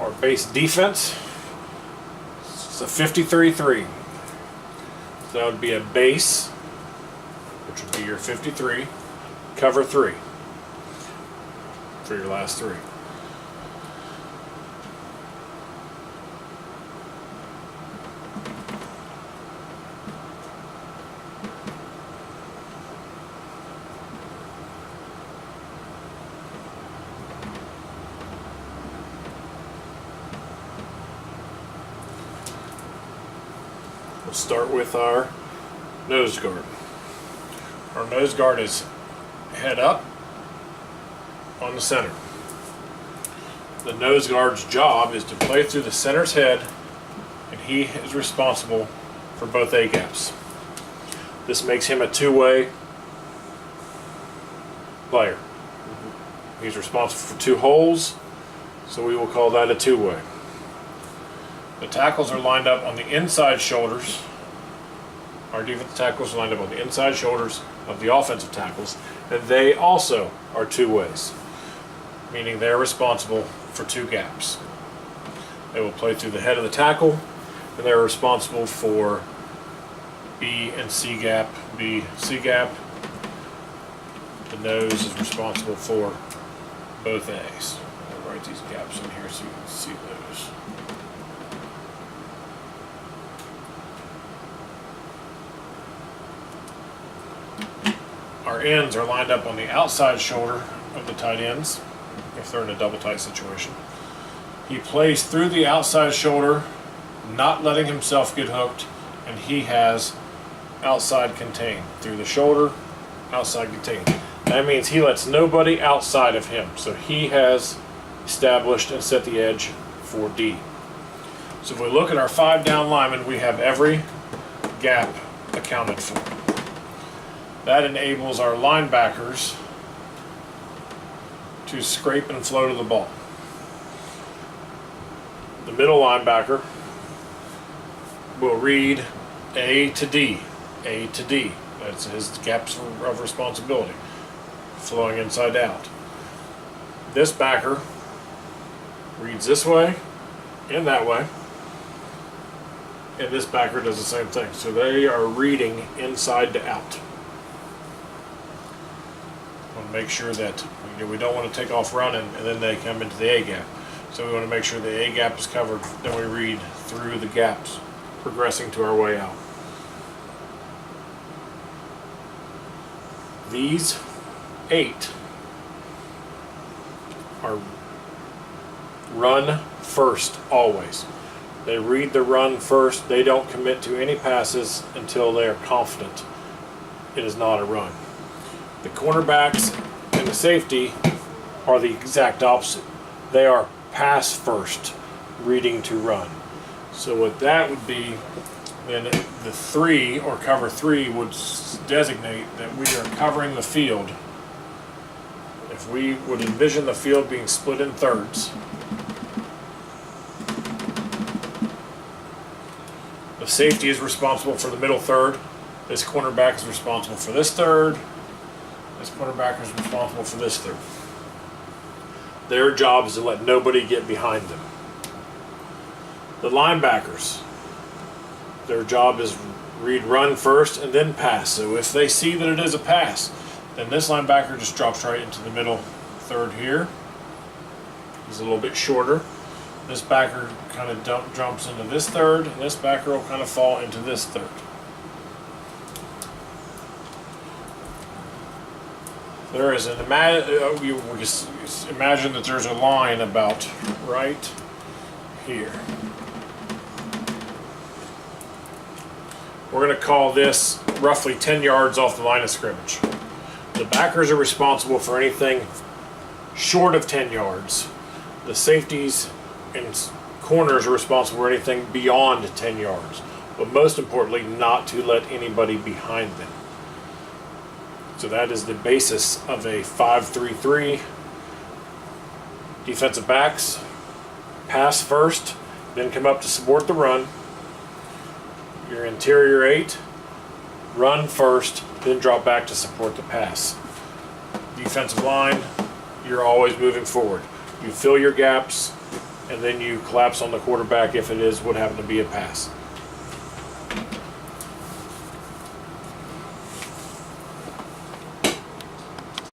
our base defense. It's a 53-3. So that would be a base, which would be your 53, cover 3 for your last 3. We'll start with our nose guard. Our nose guard is head up on the center. The nose guard's job is to play through the center's head, and he is responsible for both A-gaps. This makes him a two-way player. He's responsible for 2 holes, so we will call that a two-way. The tackles are lined up on the inside shoulders. Our defensive tackles are lined up on the inside shoulders of the offensive tackles, and they also are two ways, meaning they're responsible for 2 gaps. They will play through the head of the tackle, and they're responsible for B and C gap, B, C gap. The nose is responsible for both A's. I'll write these gaps in here so you can see those. Our ends are lined up on the outside shoulder of the tight ends, if they're in a double tight situation. He plays through the outside shoulder, not letting himself get hooked, and he has outside contain. Through the shoulder, outside contain. That means he lets nobody outside of him. So he has established and set the edge for D. So if we look at our 5 down linemen, we have every gap accounted for. That enables our linebackers to scrape and flow to the ball. The middle linebacker will read A to D, A to D. That's his gaps of responsibility, flowing inside out. This backer reads this way and that way, and this backer does the same thing. So they are reading inside to out. Want to make sure that we don't want to take off running and then they come into the A gap. So we want to make sure the A gap is covered. Then we read through the gaps, progressing to our way out. These 8 are run first always. They read the run first. They don't commit to any passes until they are confident it is not a run. The cornerbacks and the safety are the exact opposite. They are pass first, reading to run. So what that would be, then the 3 or cover 3 would designate that we are covering the field. If we would envision the field being split in thirds, the safety is responsible for the middle third. This cornerback is responsible for this third. This cornerback is responsible for this third. Their job is to let nobody get behind them. The linebackers, their job is read run first and then pass. So if they see that it is a pass, then this linebacker just drops right into the middle third here. He's a little bit shorter. This backer kind of jumps into this third, and this backer will kind of fall into this third. There is an imagine that there's a line about right here. We're going to call this roughly 10 yards off the line of scrimmage. The backers are responsible for anything short of 10 yards. The safeties and corners are responsible for anything beyond 10 yards. But most importantly, not to let anybody behind them. So that is the basis of a 5-3-3. Defensive backs pass first, then come up to support the run. Your interior 8 run first, then drop back to support the pass. Defensive line, you're always moving forward. You fill your gaps, and then you collapse on the quarterback if it would happen to be a pass.